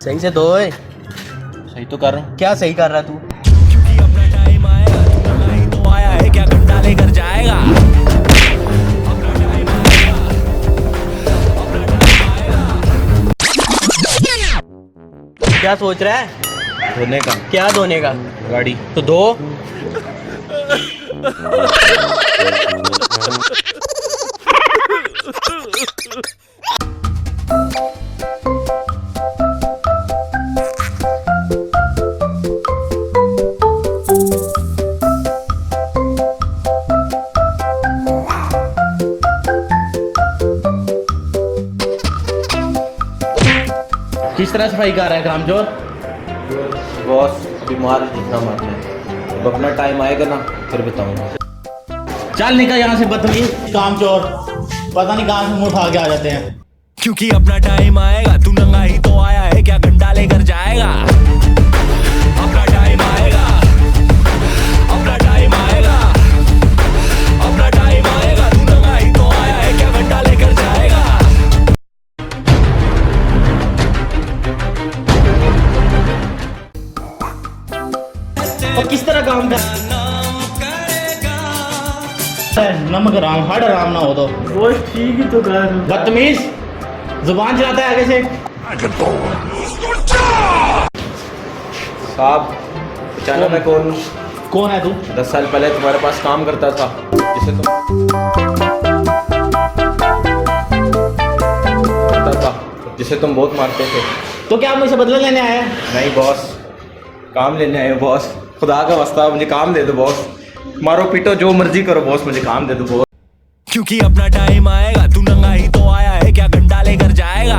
सही से दो। सही तो कर रहा हूँ। क्या सही कर रहा तू? क्योंकि अपना टाइम आएगा, तू नहीं तो आया है क्या घंटा लेकर जाएगा। अपना टाइम आएगा, अपना टाइम आएगा। क्या सोच रहा है? धोने का। क्या धोने का? गाड़ी। तो धो। किस तरह सफाई कर रहा है कामचोर? बॉस बीमार जितना मारना है, जब अपना टाइम आएगा ना फिर बताऊंगा। चल निकल यहाँ से बदतमीज कामचोर, पता नहीं कहाँ से मुंह उठा के आ जाते हैं। क्योंकि अपना टाइम आएगा, तू नंगा ही तो आया है क्या घंटा लेकर जाएगा। अपना टाइम आएगा, अपना टाइम आएगा, अपना टाइम आएगा, तू नंगा ही तो आया है क्या घंटा लेकर जाएगा। और किस तरह काम कर नमक राम हड आराम ना हो तो वो ठीक ही तो कर। बदतमीज जुबान चलाता है आगे से। साहब पहचाना मैं कौन हूँ? कौन है तू? 10 साल पहले तुम्हारे पास काम करता था, जिसे तुम करता था, जिसे तुम बहुत मारते थे। तो क्या मुझसे बदला लेने आया है? नहीं बॉस, काम लेने आए हो बॉस। खुदा का वास्ता मुझे काम दे दो बॉस। मारो पीटो जो मर्जी करो बॉस, मुझे काम दे दो बॉस। क्योंकि अपना टाइम आएगा, तू नंगा ही तो आया है क्या घंटा लेकर जाएगा।